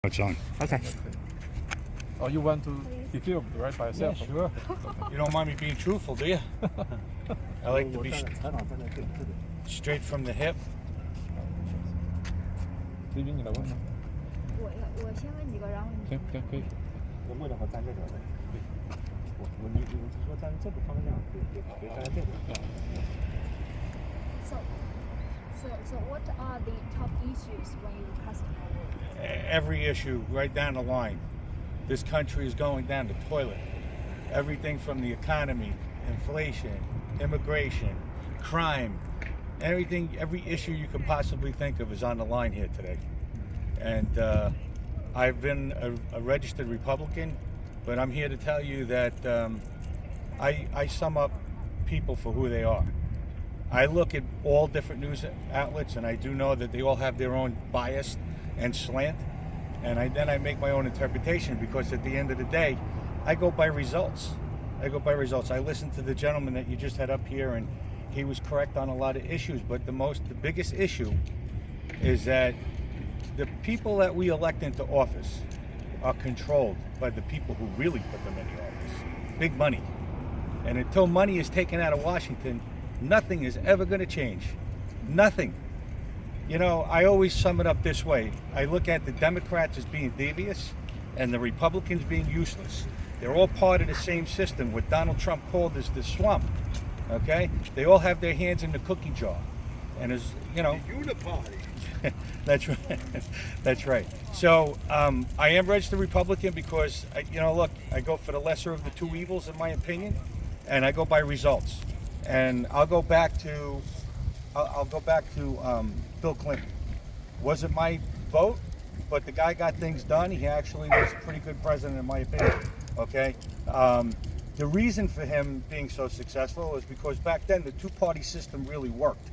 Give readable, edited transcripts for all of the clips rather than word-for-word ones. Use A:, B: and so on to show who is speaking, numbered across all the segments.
A: It's on.
B: Okay.
C: Oh, you want to be filmed, right, by yourself?
A: Yeah, sure. You don't mind me being truthful, do you? I like to be straight from the hip.
C: 这边你来问吗？
D: 我先问几个，然后你。
C: 行，可以。
B: 我为了我站这个的，你说站这个方向，别站这个。
D: So what are the top issues when you customer work?
A: Every issue right down the line. This country is going down the toilet. Everything from the economy, inflation, immigration, crime, everything, every issue you could possibly think of is on the line here today. And I've been a registered Republican, but I'm here to tell you that I sum up people for who they are. I look at all different news outlets, and I do know that they all have their own bias and slant, and then I make my own interpretation, because at the end of the day, I go by results. I listened to the gentleman that you just had up here, and he was correct on a lot of issues, but the biggest issue is that the people that we elect into office are controlled by the people who really put them in the office. Big money. And until money is taken out of Washington, nothing is ever going to change. Nothing. You know, I always sum it up this way. I look at the Democrats as being devious and the Republicans being useless. They're all part of the same system, what Donald Trump called as the swamp. Okay? They all have their hands in the cookie jar. And as you know,
B: The uniparty.
A: that's right. That's right. So I am registered Republican because, look, I go for the lesser of the two evils, in my opinion, and I go by results. And I'll go back to Bill Clinton. Wasn't my vote, but the guy got things done. He actually was a pretty good president, in my opinion. Okay. The reason for him being so successful is because back then the two-party system really worked.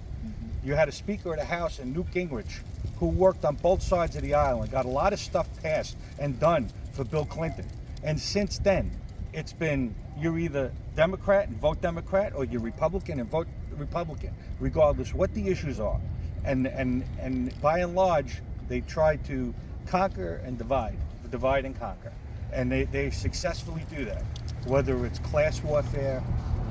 A: You had a Speaker of the House in Newt Gingrich who worked on both sides of the aisle and got a lot of stuff passed and done for Bill Clinton. And since then, it's been you're either Democrat and vote Democrat, or you're Republican and vote Republican, regardless what the issues are. And by and large, they try to conquer and divide and conquer. And they successfully do that. Whether it's class warfare,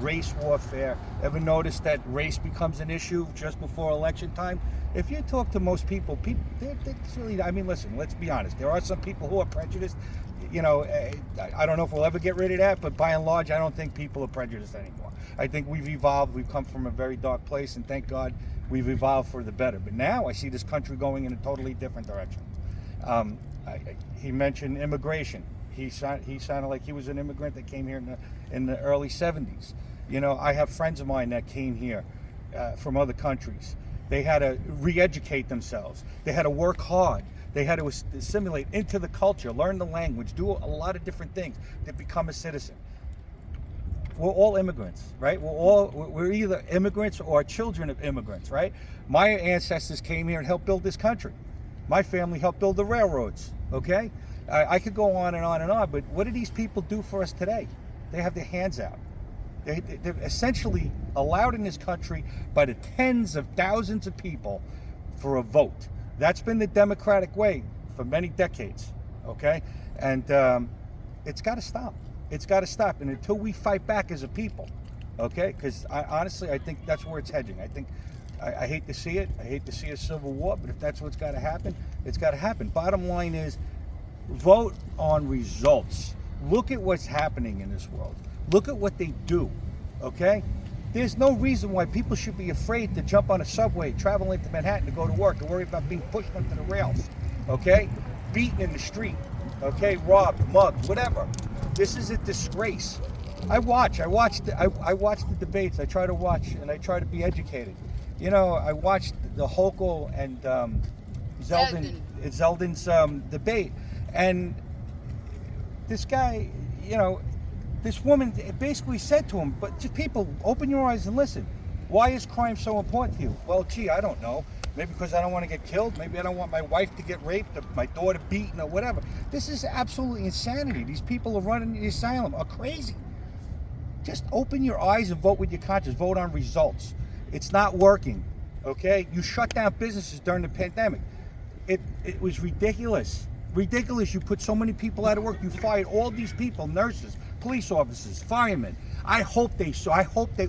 A: race warfare. Ever notice that race becomes an issue just before election time? If you talk to most people, they're really, I mean, listen, let's be honest. There are some people who are prejudiced. You know, I don't know if we'll ever get rid of that, but by and large, I don't think people are prejudiced anymore. I think we've evolved. We've come from a very dark place, and thank God we've evolved for the better. But now I see this country going in a totally different direction. He mentioned immigration. He sounded like he was an immigrant that came here in the early 70s. You know, I have friends of mine that came here from other countries. They had to re-educate themselves. They had to work hard. They had to assimilate into the culture, learn the language, do a lot of different things to become a citizen. We're all immigrants, right? We're either immigrants or children of immigrants, right? My ancestors came here and helped build this country. My family helped build the railroads, okay? I could go on and on and on, but what do these people do for us today? They have their hands out. They're essentially allowed in this country by the tens of thousands of people for a vote. That's been the Democratic way for many decades, okay? And it's got to stop. It's got to stop. And until we fight back as a people, okay? Because honestly, I think that's where it's hedging. I hate to see it. I hate to see a civil war, but if that's what's got to happen, it's got to happen. Bottom line is, vote on results. Look at what's happening in this world. Look at what they do, okay? There's no reason why people should be afraid to jump on a subway, travel into Manhattan to go to work, and worry about being pushed onto the rails, okay? Beaten in the street, okay? Robbed, mugged, whatever. This is a disgrace. I watch the debates. I try to watch, and I try to be educated. You know, I watched the Hochul and Zeldin's debate, and this guy, you know, this woman basically said to him, but just people, open your eyes and listen. Why is crime so important to you? Well, gee, I don't know. Maybe because I don't want to get killed. Maybe I don't want my wife to get raped, or my daughter beaten, or whatever. This is absolutely insanity. These people who are running the asylum are crazy. Just open your eyes and vote with your conscience. Vote on results. It's not working, okay? You shut down businesses during the pandemic. It was ridiculous. Ridiculous. You put so many people out of work. You fired all these people, nurses, police officers, firemen. I hope they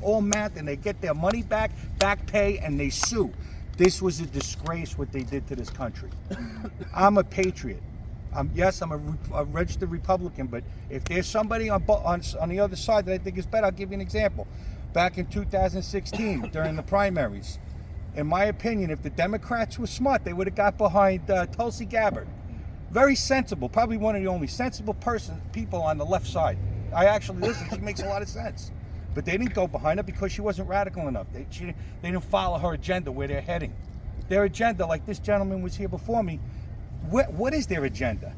A: all mad and they get their money back pay, and they sue. This was a disgrace what they did to this country. I'm a patriot. Yes, I'm a registered Republican, but if there's somebody on the other side that I think is better, I'll give you an example. Back in 2016, during the primaries, in my opinion, if the Democrats were smart, they would have got behind Tulsi Gabbard. Very sensible, probably one of the only sensible people on the left side. I actually listen, she makes a lot of sense. But they didn't go behind her because she wasn't radical enough. They didn't follow her agenda where they're heading. Their agenda, like this gentleman was here before me, what is their agenda?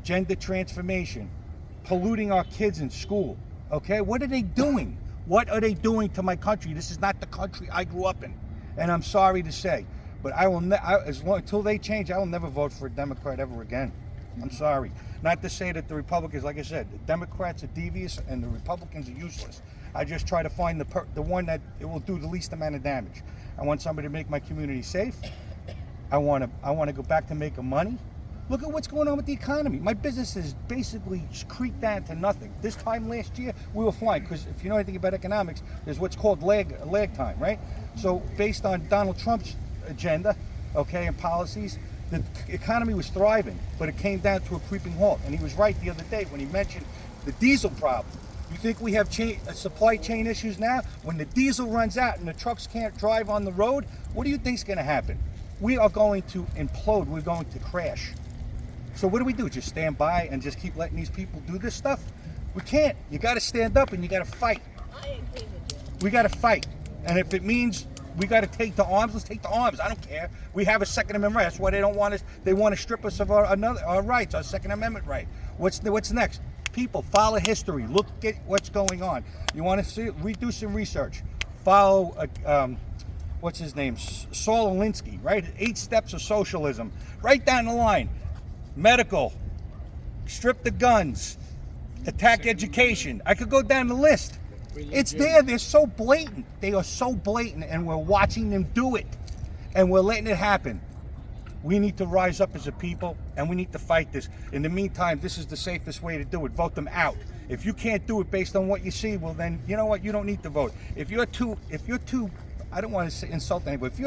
A: Gender transformation, polluting our kids in school, okay? What are they doing? What are they doing to my country? This is not the country I grew up in, and I'm sorry to say, but until they change, I will never vote for a Democrat ever again. I'm sorry. Not to say that the Republicans, like I said, the Democrats are devious and the Republicans are useless. I just try to find the one that it will do the least amount of damage. I want somebody to make my community safe. I want to go back to making money. Look at what's going on with the economy. My business is basically creaked down to nothing. This time last year, we were flying, because if you know anything about economics, there's what's called lag time, right? So based on Donald Trump's agenda, okay, and policies, the economy was thriving, but it came down to a creeping halt. And he was right the other day when he mentioned the diesel problem. You think we have supply chain issues now? When the diesel runs out and the trucks can't drive on the road, what do you think is going to happen? We are going to implode. We're going to crash. So what do? Just stand by and just keep letting these people do this stuff? We can't. You got to stand up and you got to fight.
E: I agree with you.
A: We got to fight. And if it means we got to take the arms, let's take the arms. I don't care. We have a Second Amendment right. That's why they don't want us. They want to strip us of our rights, our Second Amendment right. What's next? People, follow history. Look at what's going on. You want to do some research. Follow, what's his name? Saul Alinsky, right? 8 steps of socialism. Right down the line. Medical. Strip the guns. Attack education. I could go down the list. It's there. They're so blatant. They are so blatant, and we're watching them do it. And we're letting it happen. We need to rise up as a people, and we need to fight this. In the meantime, this is the safest way to do it. Vote them out. If you can't do it based on what you see, well then, you know what? You don't need to vote. If you're too, I don't want to insult anybody,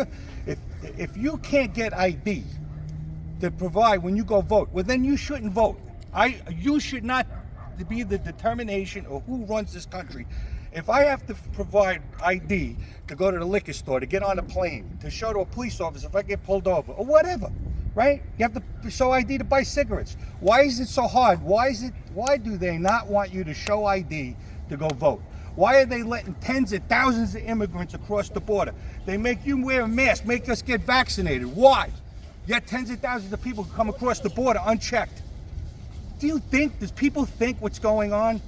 A: if you can't get ID to provide when you go vote, well then you shouldn't vote. You should not be the determination of who runs this country. If I have to provide ID to go to the liquor store, to get on a plane, to show to a police officer if I get pulled over, or whatever, right? You have to show ID to buy cigarettes. Why is it so hard? Why do they not want you to show ID to go vote? Why are they letting tens of thousands of immigrants across the border? They make you wear a mask, make us get vaccinated. Why? Yet tens of thousands of people come across the border unchecked. Does people think what's going on?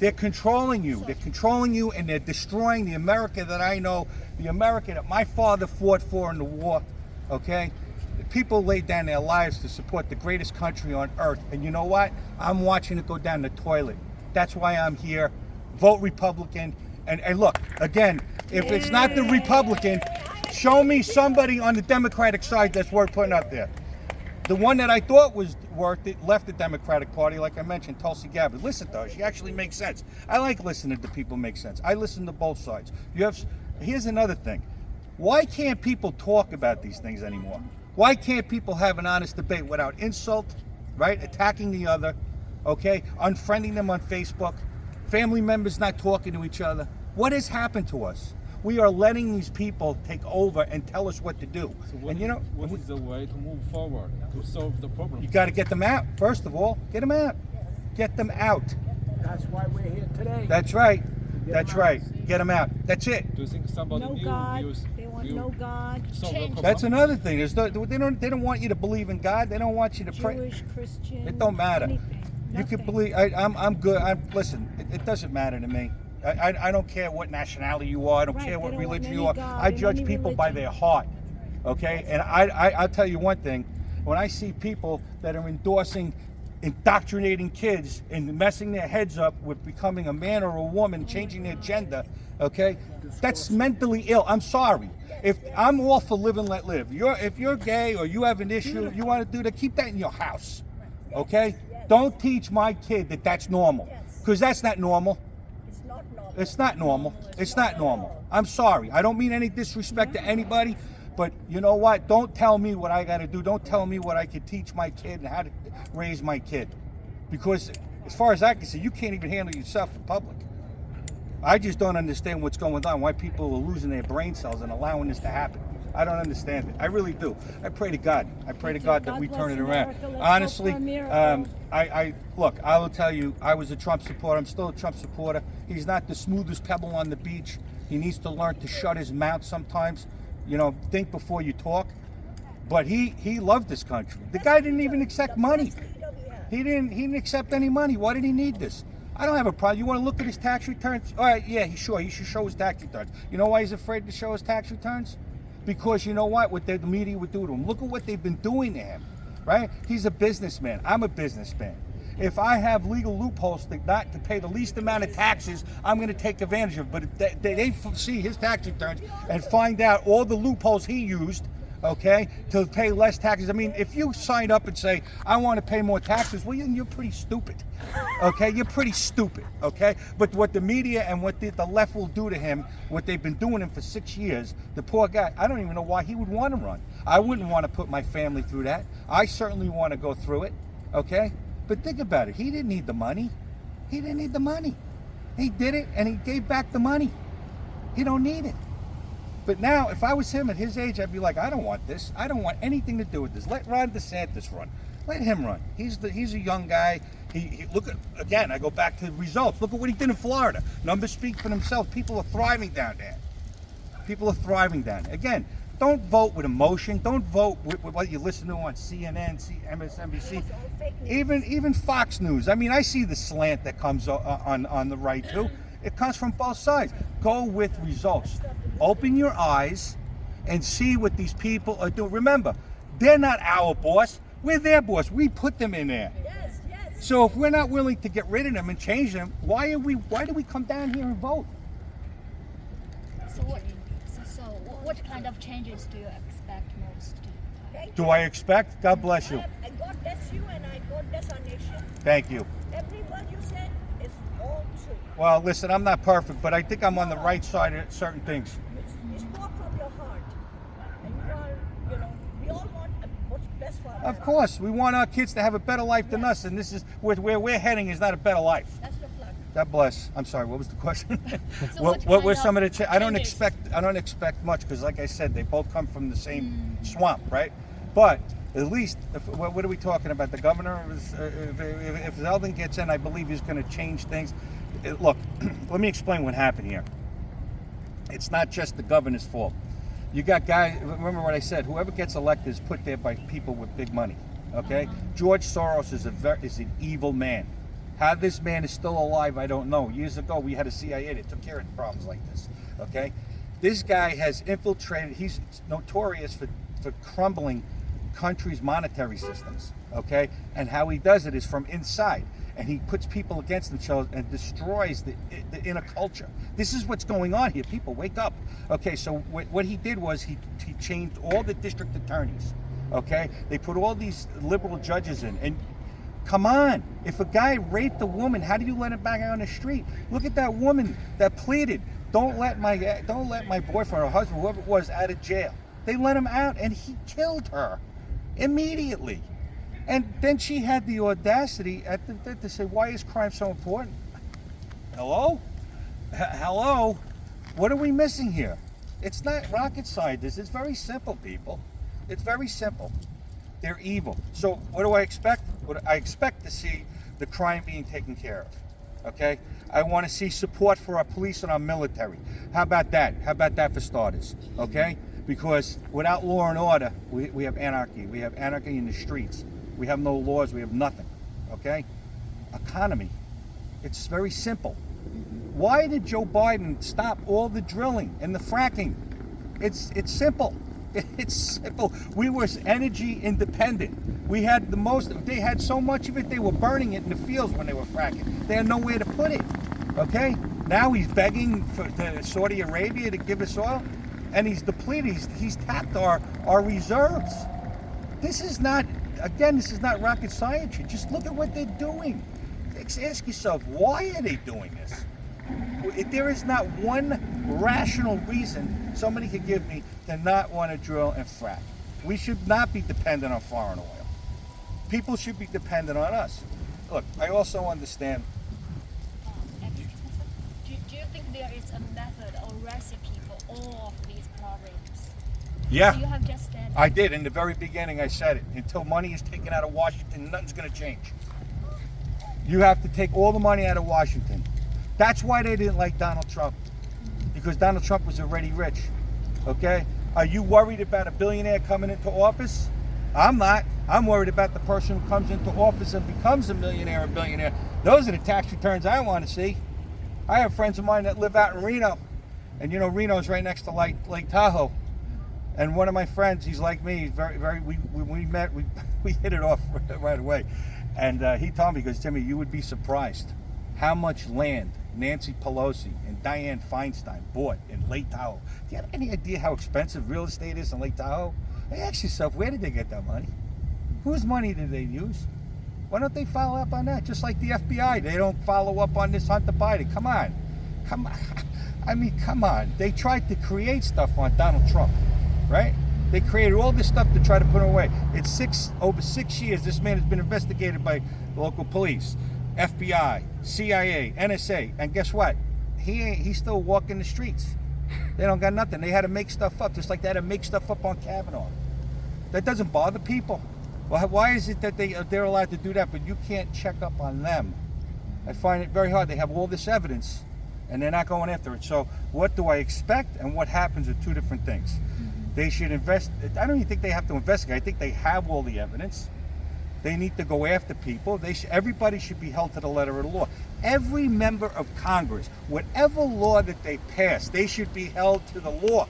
A: They're controlling you. They're controlling you, and they're destroying the America that I know, the America that my father fought for in the war, okay? The people laid down their lives to support the greatest country on earth. And you know what? I'm watching it go down the toilet. That's why I'm here. Vote Republican. And look, again, if it's not the Republican, show me somebody on the Democratic side that's worth putting up there. The one that I thought was worth it left the Democratic Party, like I mentioned, Tulsi Gabbard. Listen to her. She actually makes sense. I like listening to people make sense. I listen to both sides. Here's another thing. Why can't people talk about these things anymore? Why can't people have an honest debate without insult, right? Attacking the other, okay? Unfriending them on Facebook. Family members not talking to each other. What has happened to us? We are letting these people take over and tell us what to do.
C: So
A: what
C: is the way to move forward to solve the problem?
A: You got to get them out. First of all, get them out. Get them out.
B: That's why we're here today.
A: That's right. That's right. Get them out. That's it.
C: Do you think somebody
E: No
C: new
E: God.
C: will
E: They want no God.
C: solve the problem?
A: That's another thing. They don't want you to believe in God. They don't want you to pray.
E: Jewish, Christian.
A: It don't matter.
E: Anything.
A: You can
E: Nothing.
A: believe. I'm good. Listen. It doesn't matter to me. I don't care what nationality you are. I don't
E: Right,
A: care
E: they
A: what
E: don't want
A: religion
E: any
A: you are.
E: God
A: I
E: in
A: judge
E: any
A: people by
E: religion.
A: their heart. Okay? And I'll tell you one thing. When I see people that are endorsing indoctrinating kids and messing their heads up with becoming a man or a woman, changing their gender, okay? That's mentally ill. I'm sorry. If I'm all for live and let live. If you're gay or you have an issue, you want to do that, keep that in your house, okay? Don't teach my kid that that's normal, because that's not normal.
E: It's not normal.
A: It's not normal. It's not normal. I'm sorry. I don't mean any disrespect to anybody, but you know what? Don't tell me what I got to do. Don't tell me what I could teach my kid and how to raise my kid. Because as far as I can see, you can't even handle yourself in public. I just don't understand what's going on, why people are losing their brain cells and allowing this to happen. I don't understand it. I really do. I pray to God. I pray to God that we turn it around. Honestly, I look, I will tell you, I was a Trump supporter. I'm still a Trump supporter. He's not the smoothest pebble on the beach. He needs to learn to shut his mouth sometimes. You know, think before you talk. But he loved this country. The guy didn't even accept money. He didn't accept any money. Why did he need this? I don't have a problem. You want to look at his tax returns? All right, yeah, he should show his tax returns. You know why he's afraid to show his tax returns? Because you know what the media would do to him. Look at what they've been doing to him, right? He's a businessman. I'm a businessman. If I have legal loopholes not to pay the least amount of taxes, I'm going to take advantage of it. But if they see his tax returns and find out all the loopholes he used, okay, to pay less taxes. I mean, if you sign up and say, I want to pay more taxes, well, you're pretty stupid, okay? You're pretty stupid, okay? But what the media and what the left will do to him, what they've been doing him for 6 years, the poor guy, I don't even know why he would want to run. I wouldn't want to put my family through that. I certainly want to go through it, okay? But think about it. He didn't need the money. He didn't need the money. He did it, and he gave back the money. He don't need it. But now, if I was him at his age, I'd be like, I don't want this. I don't want anything to do with this. Let Ron DeSantis run. Let him run. He's a young guy. He look at, again, I go back to the results. Look at what he did in Florida. Numbers speak for themselves. People are thriving down there. People are thriving down there. Again, don't vote with emotion. Don't vote with what you listen to on CNN, MSNBC, even Fox News. I mean, I see the slant that comes on the right too. It comes from both sides. Go with results. Open your eyes and see what these people are doing. Remember, they're not our boss. We're their boss. We put them in there.
E: Yes, yes.
A: So if we're not willing to get rid of them and change them, why do we come down here and vote?
D: So what kind of changes do you expect most?
A: Do I expect? God bless you.
E: I God bless you and I God bless our nation.
A: Thank you.
E: Every word you said is all true.
A: Well, listen, I'm not perfect, but I think I'm on the right side of certain things.
E: You spoke from your heart. And you are, we all want what's best for our
A: Of course, we want our kids to have a better life than us, and this is where we're heading is not a better life.
E: That's the flag.
A: God bless. I'm sorry. What was the question?
D: So
A: what were some of the? I don't
D: changes?
A: expect much because, like I said, they both come from the same swamp, right? But at least, what are we talking about? The governor, if Zeldin gets in, I believe he's going to change things. Look, let me explain what happened here. It's not just the governor's fault. You got guys. Remember what I said. Whoever gets elected is put there by people with big money. Okay. George Soros is an evil man. How this man is still alive, I don't know. Years ago, we had a CIA that took care of problems like this. Okay. This guy has infiltrated. He's notorious for crumbling countries' monetary systems. Okay. And how he does it is from inside. And he puts people against themselves and destroys the inner culture. This is what's going on here. People, wake up. Okay, so what he did was he changed all the district attorneys. Okay, they put all these liberal judges in. And come on, if a guy raped a woman, how do you let him back out on the street? Look at that woman that pleaded, don't let my boyfriend or husband, whoever it was, out of jail. They let him out, and he killed her immediately. And then she had the audacity to say, why is crime so important? Hello? Hello? What are we missing here? It's not rocket science. It's very simple, people. It's very simple. They're evil. So what do I expect? I expect to see the crime being taken care of. Okay? I want to see support for our police and our military. How about that? How about that for starters? Okay? Because without law and order, we have anarchy. We have anarchy in the streets. We have no laws. We have nothing. Okay? Economy. It's very simple. Why did Joe Biden stop all the drilling and the fracking? It's simple. It's simple. We were energy independent. We had the most. They had so much of it, they were burning it in the fields when they were fracking. They had nowhere to put it. Okay? Now he's begging for Saudi Arabia to give us oil, and he's depleted. He's tapped our reserves. This is not, again, this is not rocket science. You just look at what they're doing. Ask yourself, why are they doing this? There is not one rational reason somebody could give me to not want to drill and frack. We should not be dependent on foreign oil. People should be dependent on us. Look, I also understand.
D: Do you think there is a method or recipe for all of these problems?
A: Yeah,
D: You have just said.
A: I did. In the very beginning, I said it. Until money is taken out of Washington, nothing's going to change. You have to take all the money out of Washington. That's why they didn't like Donald Trump, because Donald Trump was already rich. Okay? Are you worried about a billionaire coming into office? I'm not. I'm worried about the person who comes into office and becomes a millionaire or billionaire. Those are the tax returns I want to see. I have friends of mine that live out in Reno, and you know Reno's right next to Lake Tahoe. And one of my friends, he's like me. He's very. We met. We hit it off right away. And he told me, he goes, Timmy, you would be surprised how much land Nancy Pelosi and Dianne Feinstein bought in Lake Tahoe. Do you have any idea how expensive real estate is in Lake Tahoe? Hey, ask yourself, where did they get that money? Whose money did they use? Why don't they follow up on that? Just like the FBI, they don't follow up on this Hunter Biden. Come on. I mean, come on. They tried to create stuff on Donald Trump, right? They created all this stuff to try to put him away. It's over 6 years, this man has been investigated by local police, FBI, CIA, NSA, and guess what? He's still walking the streets. They don't got nothing. They had to make stuff up, just like they had to make stuff up on Kavanaugh. That doesn't bother people. Well, why is it that they're allowed to do that, but you can't check up on them? I find it very hard. They have all this evidence, and they're not going after it. So what do I expect, and what happens are two different things. They should invest. I don't even think they have to investigate. I think they have all the evidence. They need to go after people. Everybody should be held to the letter of the law. Every member of Congress, whatever law that they pass, they should be held to the law.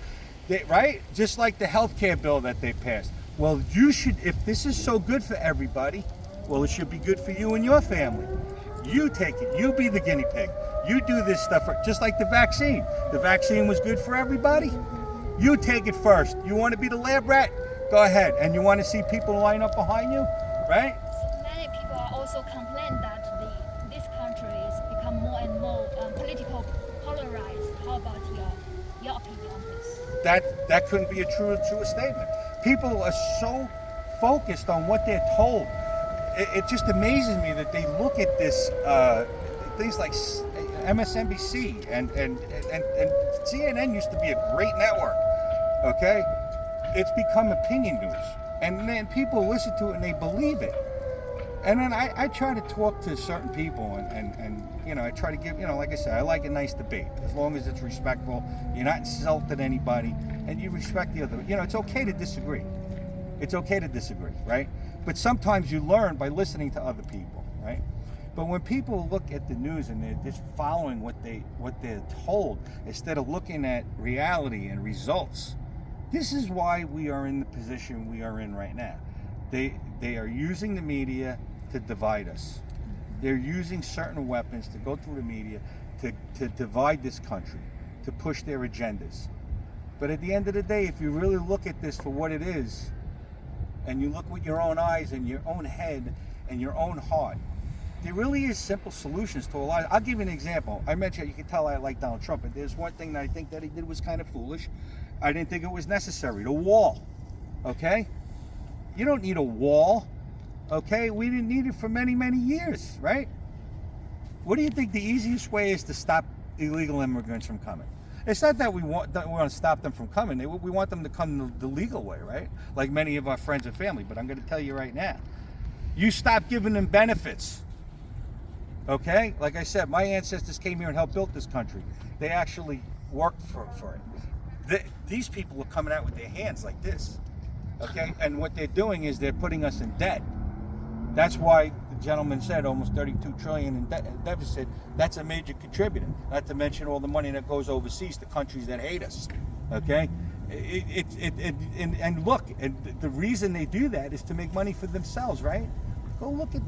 A: Right? Just like the health care bill that they passed. Well, you should, if this is so good for everybody, well, it should be good for you and your family. You take it. You be the guinea pig. You do this stuff, just like the vaccine. The vaccine was good for everybody. You take it first. You want to be the lab rat? Go ahead. And you want to see people line up behind you, right?
D: Many people are also complaining that this country is become more and more political polarized. How about your opinion on this?
A: That couldn't be a truer statement. People are so focused on what they're told. It just amazes me that they look at this things like MSNBC and CNN used to be a great network. Okay, it's become opinion news, and then people listen to it and they believe it. And then I try to talk to certain people, and you know, I try to give, you know, like I said, I like a nice debate as long as it's respectful. You're not insulting anybody, and you respect the other. You know, it's okay to disagree. It's okay to disagree, right? But sometimes you learn by listening to other people, right? But when people look at the news and they're just following what they're told instead of looking at reality and results, this is why we are in the position we are in right now. They are using the media to divide us. They're using certain weapons to go through the media to divide this country, to push their agendas. But at the end of the day, if you really look at this for what it is, and you look with your own eyes and your own head and your own heart, there really is simple solutions to a lot. I'll give you an example. I mentioned, you can tell I like Donald Trump, but there's one thing that I think that he did was kind of foolish. I didn't think it was necessary. The wall, okay? You don't need a wall, okay? We didn't need it for many, many years, right? What do you think the easiest way is to stop illegal immigrants from coming? It's not that we want to stop them from coming. We want them to come the legal way, right? Like many of our friends and family. But I'm going to tell you right now, you stop giving them benefits. Okay? Like I said, my ancestors came here and helped build this country. They actually worked for it. These people are coming out with their hands like this. Okay? And what they're doing is they're putting us in debt. That's why the gentleman said almost $32 trillion in deficit. That's a major contributor. Not to mention all the money that goes overseas to countries that hate us. Okay? And look, and the reason they do that is to make money for themselves, right? Go look at.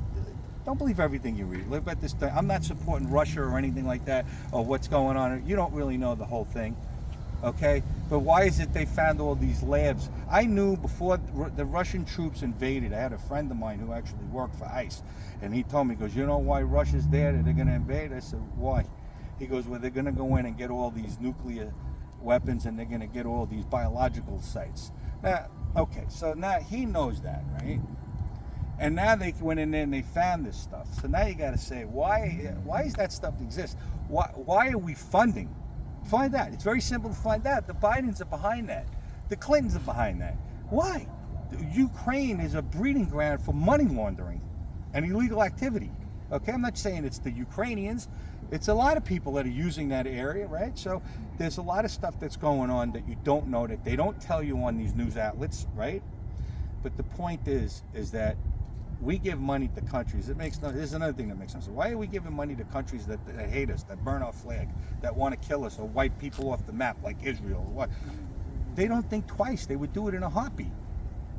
A: Don't believe everything you read. Look at this thing. I'm not supporting Russia or anything like that, or what's going on. You don't really know the whole thing, okay? But why is it they found all these labs? I knew before the Russian troops invaded. I had a friend of mine who actually worked for ICE, and he told me, he goes, you know why Russia's there? They're going to invade? I said, why? He goes, well, they're going to go in and get all these nuclear weapons, and they're going to get all these biological sites. Now, okay, so now he knows that, right? And now they went in there and they found this stuff. So now you got to say, why does that stuff exist? Why are we funding? Find out. It's very simple to find out. The Bidens are behind that. The Clintons are behind that. Why? Ukraine is a breeding ground for money laundering and illegal activity. Okay, I'm not saying it's the Ukrainians. It's a lot of people that are using that area, right? So there's a lot of stuff that's going on that you don't know, that they don't tell you on these news outlets, right? But the point is that we give money to countries. There's another thing that makes sense. Why are we giving money to countries that hate us, that burn our flag, that want to kill us or wipe people off the map like Israel or what? They don't think twice. They would do it in a heartbeat.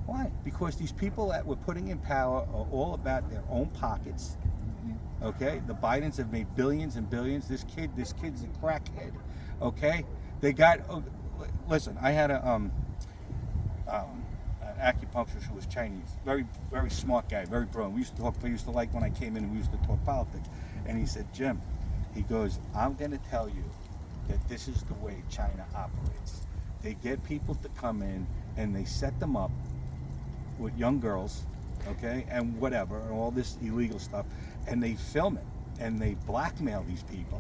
A: Why? Because these people that we're putting in power are all about their own pockets. Okay? The Bidens have made billions and billions. This kid's a crackhead. Okay? They got, listen, I had an acupuncturist who was Chinese, very, very smart guy, very brilliant. We used to like when I came in, we used to talk politics. And he said, Jim, he goes, I'm going to tell you that this is the way China operates. They get people to come in and they set them up with young girls, okay, and whatever, and all this illegal stuff, and they film it and they blackmail these people.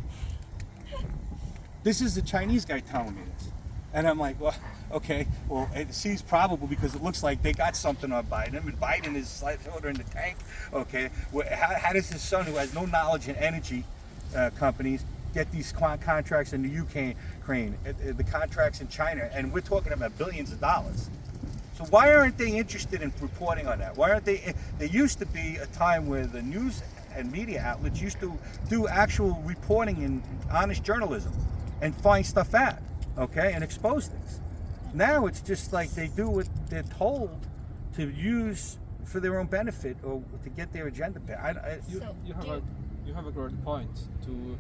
A: This is the Chinese guy telling me this. And I'm like, well, okay, well, it seems probable because it looks like they got something on Biden. I mean, Biden is slightly older in the tank, okay? How does his son, who has no knowledge in energy companies, get these contracts in the Ukraine, the contracts in China, and we're talking about billions of dollars? So why aren't they interested in reporting on that? Why aren't they? There used to be a time where the news and media outlets used to do actual reporting and honest journalism and find stuff out. Okay, and expose things. Now it's just like they do what they're told to use for their own benefit or to get their agenda back.
C: You have a great point to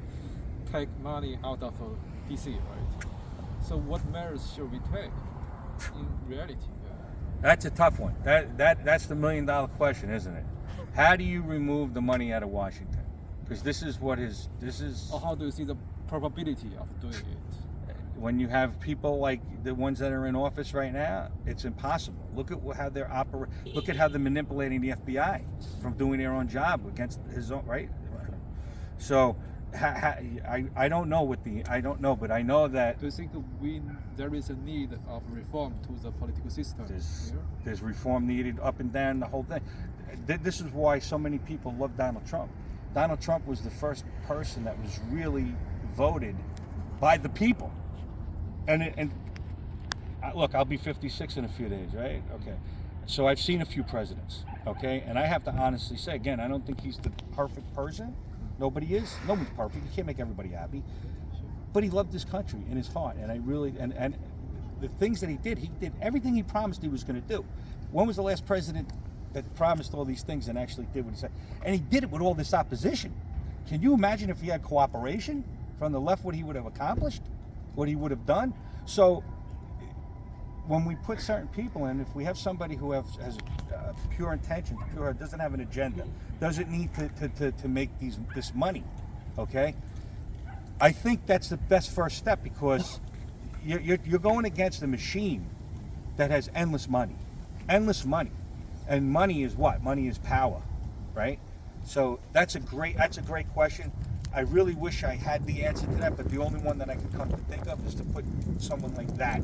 C: take money out of DC, right? So what measures should we take in reality?
A: That's a tough one. That's the $1 million question, isn't it? How do you remove the money out of Washington? Because this is.
C: Or how do you see the probability of doing it?
A: When you have people like the ones that are in office right now, it's impossible. Look at how they're operating. Look at how they're manipulating the FBI from doing their own job against his own, right? So I don't know I don't know, but I know that
C: Do you think there is a need of reform to the political system?
A: there's reform needed up and down the whole thing. This is why so many people love Donald Trump. Donald Trump was the first person that was really voted by the people. And look, I'll be 56 in a few days, right? Okay. So I've seen a few presidents, okay? And I have to honestly say, again, I don't think he's the perfect person. Nobody is. No one's perfect. You can't make everybody happy. But he loved this country in his heart. And I really, and the things that he did everything he promised he was going to do. When was the last president that promised all these things and actually did what he said? And he did it with all this opposition. Can you imagine if he had cooperation from the left, what he would have accomplished? What he would have done? So when we put certain people in, if we have somebody who has pure intention, doesn't have an agenda, doesn't need to make this money, okay? I think that's the best first step, because you're going against a machine that has endless money, and money is what? Money is power, right? So that's a great question. I really wish I had the answer to that, but the only one that I can come to think of is to put someone like that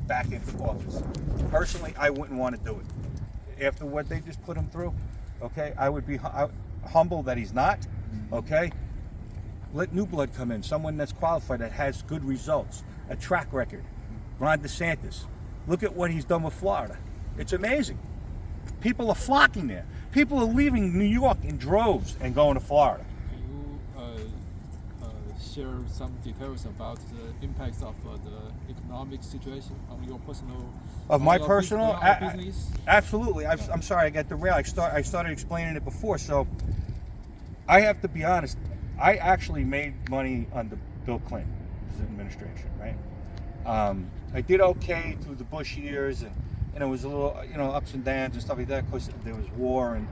A: back into office. Personally, I wouldn't want to do it. After what they just put him through, okay, I would be humble that he's not, okay? Let new blood come in, someone that's qualified, that has good results, a track record. Ron DeSantis, look at what he's done with Florida. It's amazing. People are flocking there. People are leaving New York in droves and going to Florida.
C: share some details about the impacts of the economic situation on your personal?
A: Of
C: on
A: my
C: your
A: personal,
C: on your business?
A: absolutely. I'm sorry, I got derailed. I started explaining it before. So I have to be honest. I actually made money under Bill Clinton's administration, right? I did okay through the Bush years, and it was a little, ups and downs and stuff like that. Of course, there was war, and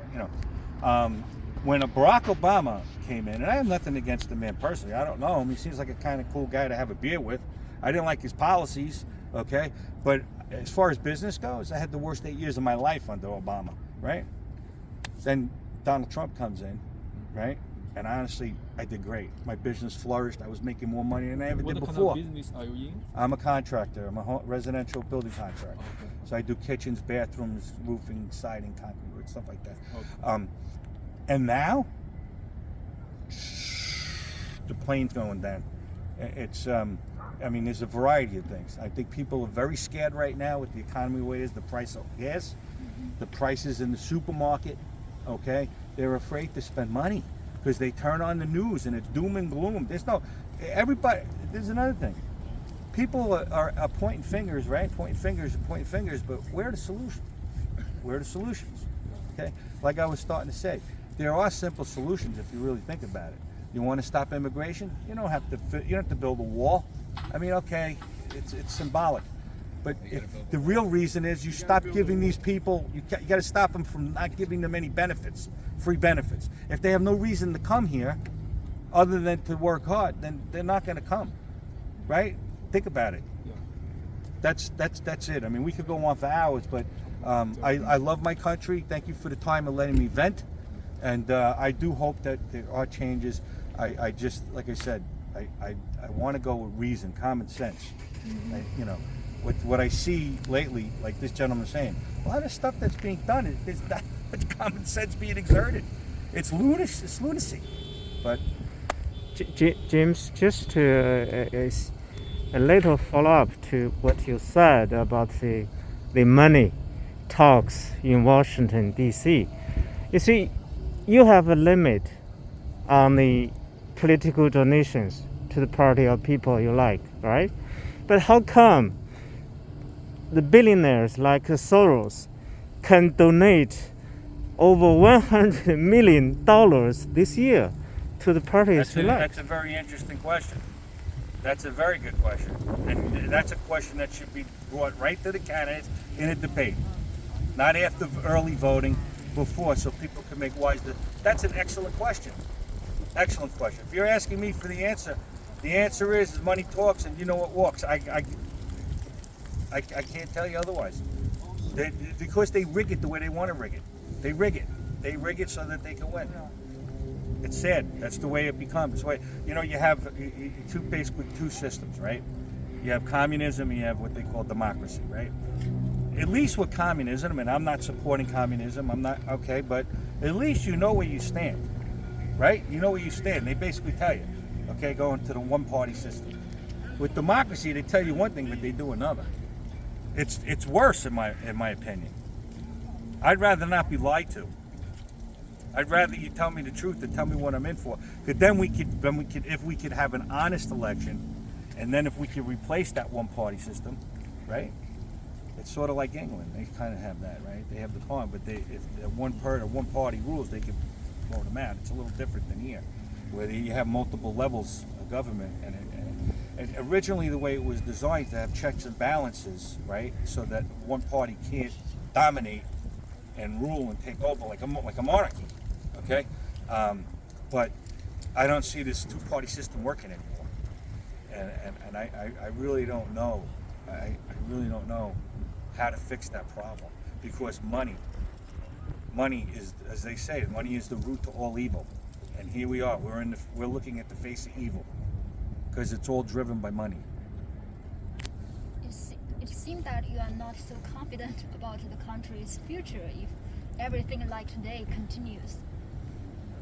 A: when Barack Obama came in, and I have nothing against the man personally. I don't know him. He seems like a kind of cool guy to have a beer with. I didn't like his policies, okay? But as far as business goes, I had the worst 8 years of my life under Obama, right? Then Donald Trump comes in, right? And honestly, I did great. My business flourished. I was making more money than I ever
C: What
A: did
C: kind
A: before.
C: of business are you in?
A: I'm a contractor. I'm a residential building contractor.
C: Okay.
A: So I do kitchens, bathrooms, roofing, siding, concrete work, stuff like that.
C: Okay.
A: And now, the plane's going down. It's, there's a variety of things. I think people are very scared right now with the economy the way it is, the price of gas, the prices in the supermarket, okay? They're afraid to spend money because they turn on the news and it's doom and gloom. There's another thing. People are pointing fingers, right? Pointing fingers, but where are the solutions? Where are the solutions? Okay? Like I was starting to say, there are simple solutions if you really think about it. You want to stop immigration? You don't have to build a wall. Okay, it's symbolic. But the real reason is you stop giving these people, you got to stop them from not giving them any benefits, free benefits. If they have no reason to come here other than to work hard, then they're not going to come, right? Think about it.
C: Yeah.
A: That's it. We could go on for hours, but I love my country. Thank you for the time of letting me vent. And I do hope that there are changes. I just, like I said, I want to go with reason, common sense. With what I see lately, like this gentleman saying, a lot of stuff that's being done, there's not much common sense being exerted. It's lunacy. But
B: James, just a little follow-up to what you said about the money talks in Washington, D.C. You see, you have a limit on the political donations to the party or people you like, right? But how come the billionaires like Soros can donate over $100 million this year to the parties you like?
A: That's a very interesting question. That's a very good question. And that's a question that should be brought right to the candidates in a debate. Not after early voting, before, so people can make wise decisions. That's an excellent question. Excellent question. If you're asking me for the answer is money talks, and you know what walks. I can't tell you otherwise. Because they rig it the way they want to rig it. They rig it so that they can win. It's sad. That's the way it becomes. You have basically two systems, right? You have communism and you have what they call democracy, right? At least with communism, and I'm not supporting communism, but at least you know where you stand, right? You know where you stand. They basically tell you, okay, go into the one-party system. With democracy, they tell you one thing, but they do another. It's worse in my opinion. I'd rather not be lied to. I'd rather you tell me the truth and tell me what I'm in for. Because then we could, if we could have an honest election, and then if we could replace that one-party system, right? It's sort of like England. They kind of have that, right? They have the parliament, but if one party rules, they can vote them out. It's a little different than here, where you have multiple levels of government. And originally, the way it was designed to have checks and balances, right, so that one party can't dominate and rule and take over like a monarchy, okay? But I don't see this two-party system working anymore, and I really don't know. I really don't know how to fix that problem, because money is, as they say, money is the root to all evil, and here we are. We're looking at the face of evil because it's all driven by money.
D: It seems that you are not so confident about the country's future if everything like today continues.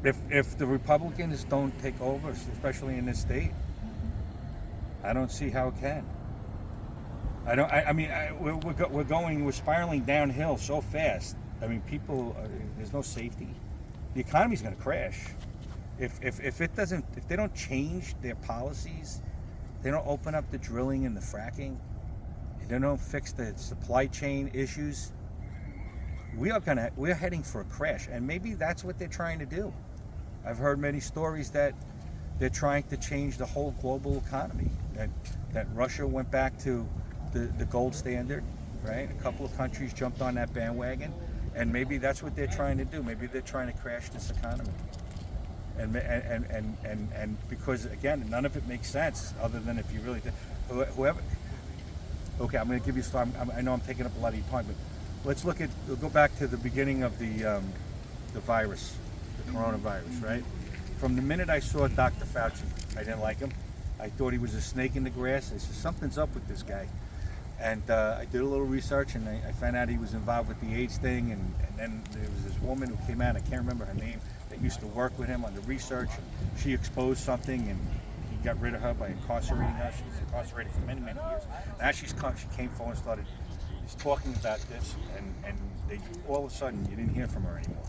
A: If the Republicans don't take over, especially in this state, I don't see how it can. We're spiraling downhill so fast. There's no safety. The economy's going to crash. if they don't change their policies, they don't open up the drilling and the fracking, and they don't fix the supply chain issues, we're heading for a crash. And maybe that's what they're trying to do. I've heard many stories that they're trying to change the whole global economy. That Russia went back to the gold standard, right? A couple of countries jumped on that bandwagon, and maybe that's what they're trying to do. Maybe they're trying to crash this economy. And because again, none of it makes sense other than if you really whoever. Okay, I'm going to give you a start. I know I'm taking up a lot of your time, but we'll go back to the beginning of the virus, the coronavirus, right? From the minute I saw Dr. Fauci, I didn't like him. I thought he was a snake in the grass. I said, something's up with this guy. And I did a little research, and I found out he was involved with the AIDS thing. And then there was this woman who came out, I can't remember her name, that used to work with him on the research. And she exposed something, and he got rid of her by incarcerating her. She was incarcerated for many, many years. Now she came forward and started talking about this, and all of a sudden you didn't hear from her anymore.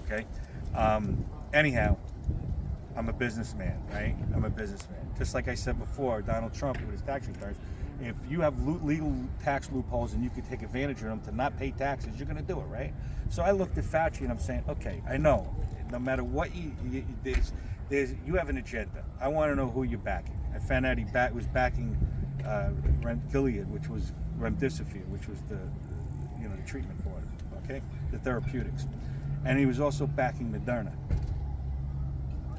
A: Okay? Anyhow, I'm a businessman, right? I'm a businessman. Just like I said before, Donald Trump with his tax returns, if you have legal tax loopholes and you can take advantage of them to not pay taxes, you're going to do it, right? So I looked at Fauci and I'm saying, okay, I know, no matter what you have an agenda. I want to know who you're backing. I found out he was backing Gilead, which was remdesivir, which was the treatment for it, okay, the therapeutics, and he was also backing Moderna,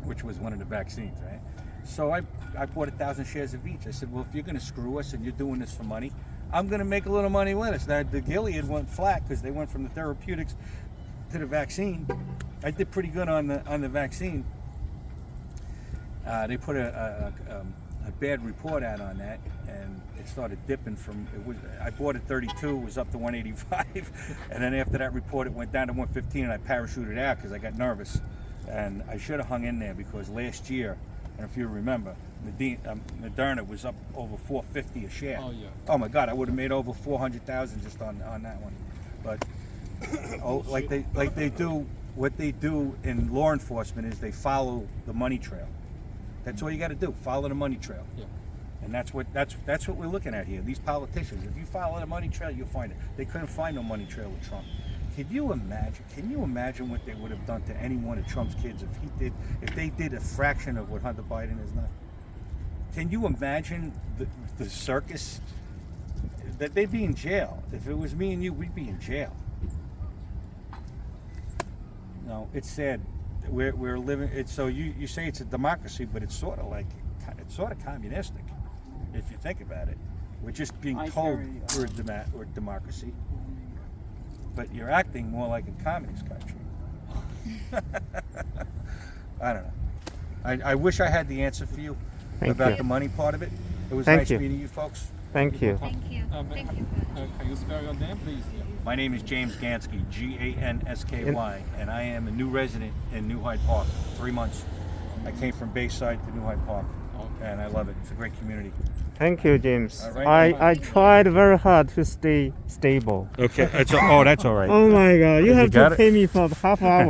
A: which was one of the vaccines, right? So I bought 1,000 shares of each. I said, well, if you're going to screw us and you're doing this for money, I'm going to make a little money with us. Now, the Gilead went flat because they went from the therapeutics to the vaccine. I did pretty good on the vaccine. They put a bad report out on that, and it started dipping I bought at 32, it was up to 185, and then after that report, it went down to 115, and I parachuted out because I got nervous. And I should have hung in there because last year, and if you remember, Moderna was up over 450 a share.
C: Oh yeah.
A: Oh my God, I would have made over 400,000 just on that one. But like they do, what they do in law enforcement is they follow the money trail. That's all you got to do. Follow the money trail.
C: Yeah.
A: And that's what we're looking at here. These politicians, if you follow the money trail, you'll find it. They couldn't find no money trail with Trump. Can you imagine what they would have done to any one of Trump's kids if they did a fraction of what Hunter Biden is now? Can you imagine the circus? That they'd be in jail. If it was me and you, we'd be in jail. No, it's sad. We're living. So you say it's a democracy, but it's sort of communistic, if you think about it. We're just being told we're a democracy. But you're acting more like a communist country. I don't know. I wish I had the answer for you about the money part of it. It was nice meeting you folks.
B: Thank you.
D: Thank you. Thank you.
C: Can you spell your name, please? Yeah.
A: My name is James Gansky, Gansky, and I am a new resident in New Hyde Park. 3 months. I came from Bayside to New Hyde Park, and I love it. It's a great community.
B: Thank you, James.
A: All right.
B: I tried very hard to stay stable.
A: Okay. That's all right.
B: Oh my God! You have to pay me for half hour.